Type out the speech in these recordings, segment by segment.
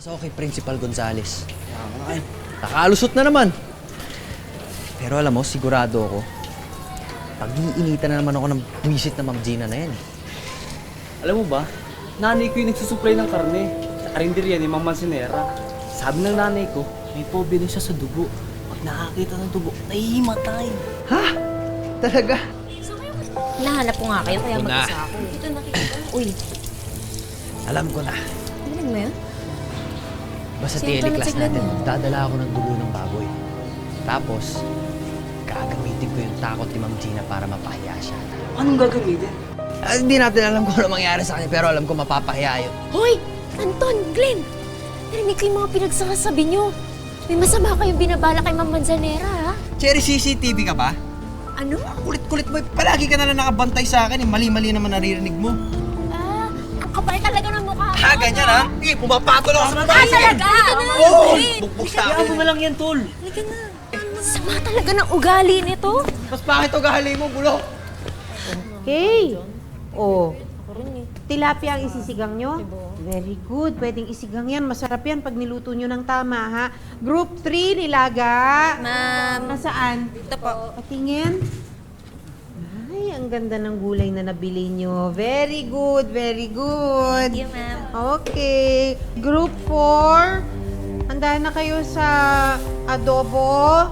So, kay Principal Gonzales. Nakalusot na naman. Pero alam mo, sigurado ako, pag-iinitan na naman ako ng buwisit na Ma'am Gina na yan. Alam mo ba, nanay ko yung nagsusupply ng karne. Sa karinderya ni Ma'am Mancinera. Sabi ng nanay ko, may pobre siya sa dugo. Pag nakakita ng dugo, nahihimatay. Ha? Talaga? Hinahanap ko nga kayo, kaya Ako na. mag-isa ako. Dito nakikita. Uy, Alam ko na. narinig mo yun? Basta Sino tele-class nagsiglan natin, mo? dadala ako ng dugo ng baboy. Tapos, gagamitin ko yung takot ni Ma'am Gina para mapahiya siya. Anong gagamitin? Hindi natin alam kung ano mangyari sa kanya, pero alam ko mapapahiya yun. Hoy! Anton! Glenn! Narinig ko yung mga pinagsasabi nyo. May masama kayong binabala kay Ma'am Manzanera, ha? Cherry, CCTV ka ba? Ano? Kulit-kulit mo, palagi ka na lang nakabantay sa akin, mali-mali naman naririnig mo. Ah, ang kapal talaga ng mukha mo. Ganyan ha? Sige, pumapatol ako sa babae. Talaga! Oo! Bugbog sa Kaya mo akin. na lang yan, tol. Halika na. Sama talaga ng ugali nito. Mas bakit ito gahali mo, bulok? Okay. Oh, Ako rin eh. tilapia ang isisigang nyo? Very good. Pwedeng isigang yan. Masarap yan pag niluto nyo ng tama, ha? Group 3, nilaga. Ma'am. Nasaan? Ito po. Patingin. Ay, ang ganda ng gulay na nabili nyo. Very good, very good. Thank you, ma'am. Okay. Group 4, handa na kayo sa adobo.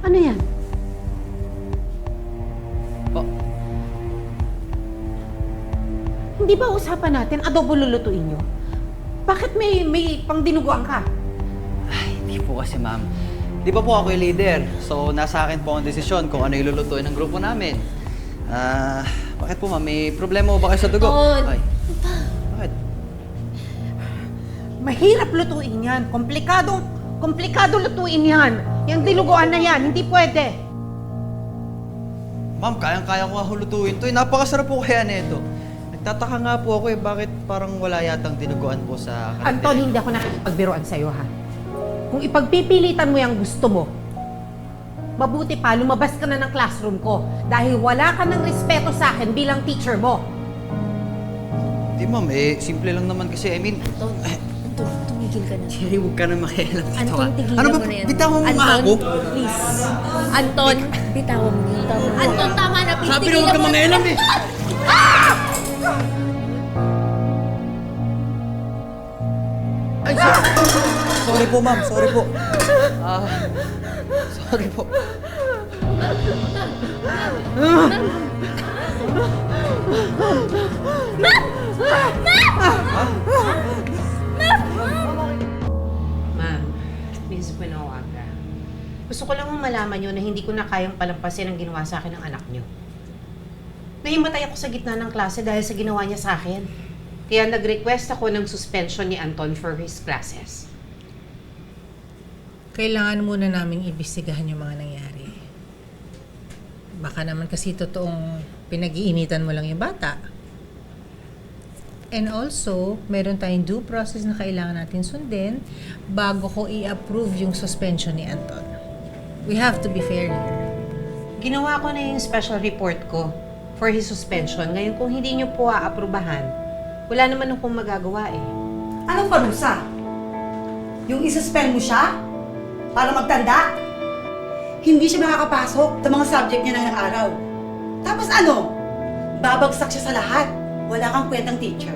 Ano yan? Oh, Hindi ba usapan natin adobo lulutuin nyo? Bakit may pangdinuguan ka? ay, hindi po kasi ma'am. Di ba po ako yung leader? So, nasa akin po ang desisyon kung ano ilulutuin ng grupo namin. Bakit po ma'am? May problema po ba kayo sa dugo? Ton. Ay, bakit? Mahirap lutuin yan. Komplikado lutuin yan. Yung dinuguan na yan, hindi pwede. Ma'am, kayang-kaya ko nga hulutuin to. Napakasarap po kaya nito. Nagtataka nga po ako bakit parang wala yatang dinuguan po sa Anton, hindi ako nakikipagbiruan sa'yo, ha? Kung ipagpipilitan mo yung gusto mo, mabuti pa, lumabas ka na ng classroom ko dahil wala ka ng respeto sa akin bilang teacher mo. Hindi ma'am, simple lang naman kasi. I mean, Anton, tumigil ka na. Cherry, huwag ka na makialam dito Anton, ka. tigilan Ano ba, mo na yan. bitawan mo nga Anton, ako? please. Anton, bitawan mo yun. Anton, tama na. Please, Sabi na huwag tigilan ka mo na. mangialam eh. Ay, sorry po ma'am, sorry po. Sorry po. Ma'am, Mrs. Buenawaga, gusto ko lang malaman nyo na hindi ko na kayang palampasin ang ginawa sa akin ng anak nyo. Nahimatay ako sa gitna ng klase dahil sa ginawa niya sa akin. Kaya nag-request ako ng suspension ni Anton for his classes. Kailangan muna naming imbestigahan yung mga nangyari. Baka naman kasi totoong pinag-iinitan mo lang yung bata. And also, meron tayong due process na kailangan natin sundin bago ko i-approve yung suspension ni Anton. We have to be fair here. Ginawa ko na yung special report ko for his suspension. Ngayon, kung hindi nyo po aaprubahan, wala naman akong magagawa eh. Anong parusa? Yung isuspend mo siya? Para magtanda? Hindi siya makakapasok sa mga subject niya ng araw. Tapos ano? Babagsak siya sa lahat. Wala kang kwentang teacher.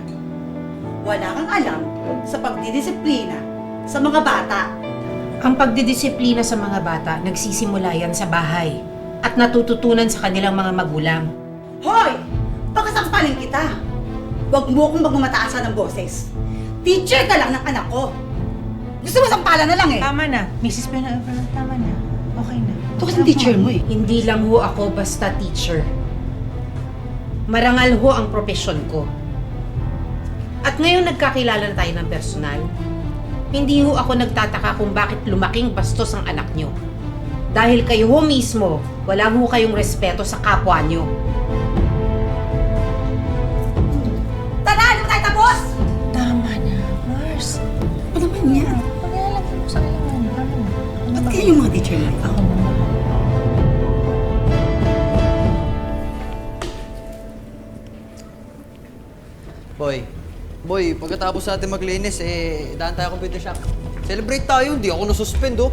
Wala kang alam sa pagdidisiplina sa mga bata. Ang pagdidisiplina sa mga bata, nagsisimula yan sa bahay at natututunan sa kanilang mga magulang. Hoy! Pakasampalin kita! Huwag mo akong magmamataasan ng boses. Teacher ka lang ng anak ko. Gusto mo sampalan na lang eh. Tama na, Mrs. Buenaventura, tama na. Okay na. Ito kasing teacher mo eh. Hindi lang ho ako basta teacher. Marangal ho ang profesyon ko. At ngayon nagkakilala na tayo ng personal, hindi ho ako nagtataka kung bakit lumaking bastos ang anak nyo. Dahil kayo ho mismo, wala ho kayong respeto sa kapwa nyo. Tara, di ba tayo tapos? Tama na, Mars. Ano naman yan? Pag-ialagay mo sa kailangan. Tama na. Ba't kaya yung mga teacher mo? Ako na. Boy, pagkatapos natin maglinis, daan tayo computer shop. Celebrate tayo, hindi ako nasuspend, oh.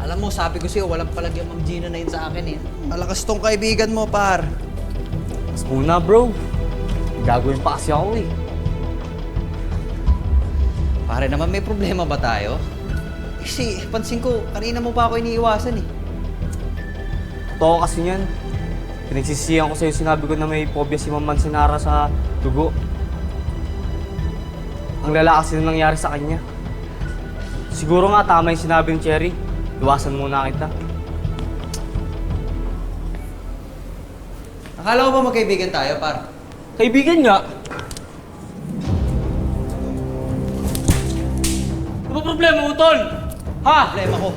Alam mo, sabi ko sa'yo, walang palagyan Ma'am Gina na yun sa akin, eh. Malakas tong kaibigan mo, par. Mas muna, bro. Gagawin pa kasi ako eh. Pare naman, may problema ba tayo? Kasi, pansin ko, kanina mo pa ako iniiwasan, eh. Totoo kasi yan. Pinagsisihan ko sa'yo, sinabi ko na may phobia si Ma'am Mansinara sa dugo. Ang lala kasi na nangyari sa kanya. Siguro nga tama yung sinabi ng Cherry. Iwasan muna kita. Akala ko ba magkaibigan tayo, par? Kaibigan nga. Ano ba problema mo, Tol? Ha? Problema ko.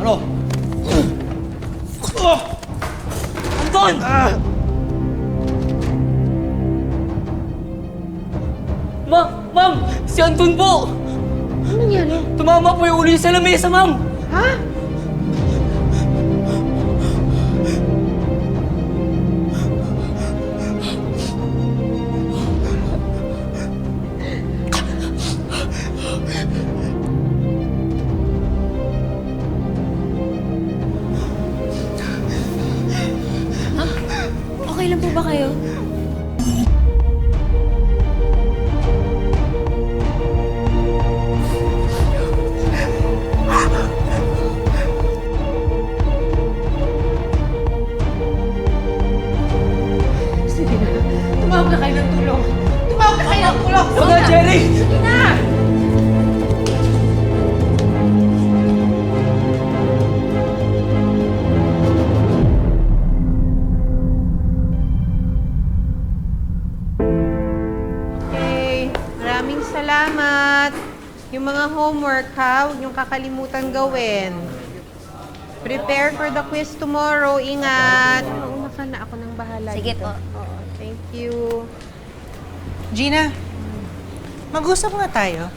Ano? Anton! Ma'am! Si Anton po! Ano nangyari? Tumama po yung ulo niya sa lamesa, ma'am! Ha? Okay lang po ba kayo? Sige na. Tumawag na kayo ng tulong. Tumawag na kayo ng tulong. Huwag na, Cherry! Sige na! Okay, maraming salamat. Yung mga homework ha, huwag niyong kakalimutan gawin. Prepare for the quiz tomorrow. Ingat. Mauna ka na, ako nang bahala. Sige dito. po. Oo, thank you. Gina, mag-usap nga tayo.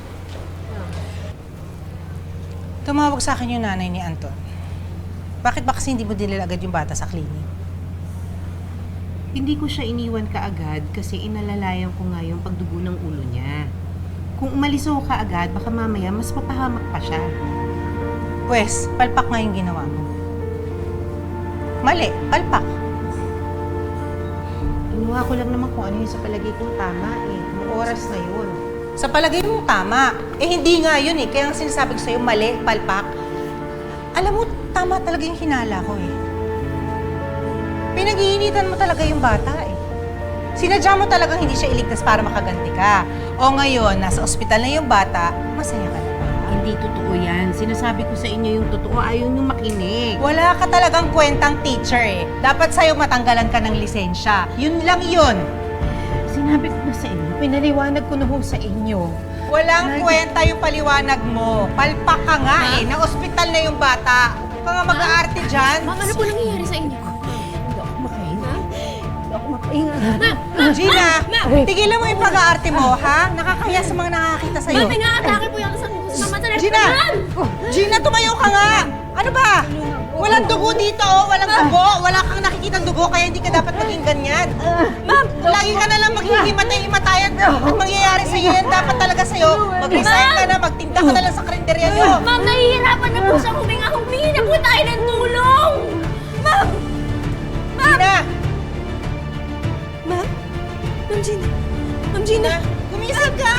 Tumawag sa akin yung nanay ni Anton. Bakit ba kasi hindi mo dinala agad yung bata sa klinik? Hindi ko siya iniwan kaagad kasi inalalayan ko nga yung pagdugo ng ulo niya. Kung umalis ako kaagad, baka mamaya mas mapahamak pa siya. Pwes, palpak nga yung ginawa mo. Mali, palpak. Inuha ko lang naman kung ano yung sa palagay kong tama eh. Ang oras na yun. Sa palagay mo tama. Hindi nga yun eh. Kaya ang sinasabi ko sa'yo, mali, palpak. Alam mo, tama talaga yung hinala ko eh. Pinag-iinitan mo talaga yung bata eh. Sinadya mo talagang hindi siya iligtas para makaganti ka. O ngayon, nasa ospital na yung bata, masaya ka na ba? Hindi totoo yan. Sinasabi ko sa inyo yung totoo, ayaw niyong makinig. Wala ka talagang kwentang teacher eh. Dapat sa'yo matanggalan ka ng lisensya. Yun lang yun. Sinabi ko na sa inyo, pinaliwanag ko na ho sa inyo. Walang kwenta yung paliwanag mo. Palpak ka nga eh. Na-ospital na yung bata. Huwag ka nga mag-aarte dyan. Ma'am, ano po nangyayari sa inyo? Hindi ako makahinga. Hindi ako makahinga. Gina, tigilan mo yung pag-aarte mo, ha? Nakakaya sa mga nakakita sa'yo. Ma'am, may nga-atake po yan sa mama sa Gina! Gina, tumayo ka nga! Ano ba? Walang dugo dito, oh. Walang dugo. Wala kang nakikitang dugo, kaya hindi ka dapat maging ganyan. Ma'am! Lagi ka na lang maghihimatay-himatayan. Ang mangyayari sa'yo yan, dapat talaga sa'yo. Mag-resign ka na, magtinda ka na lang sa karinderya nyo. Ma'am, nahihirapan na po siya. Humingi na po tayo ng tulong! Ma'am! Gina! Ma'am? Ma'am Gina? Ma'am Gina? Gumising ka!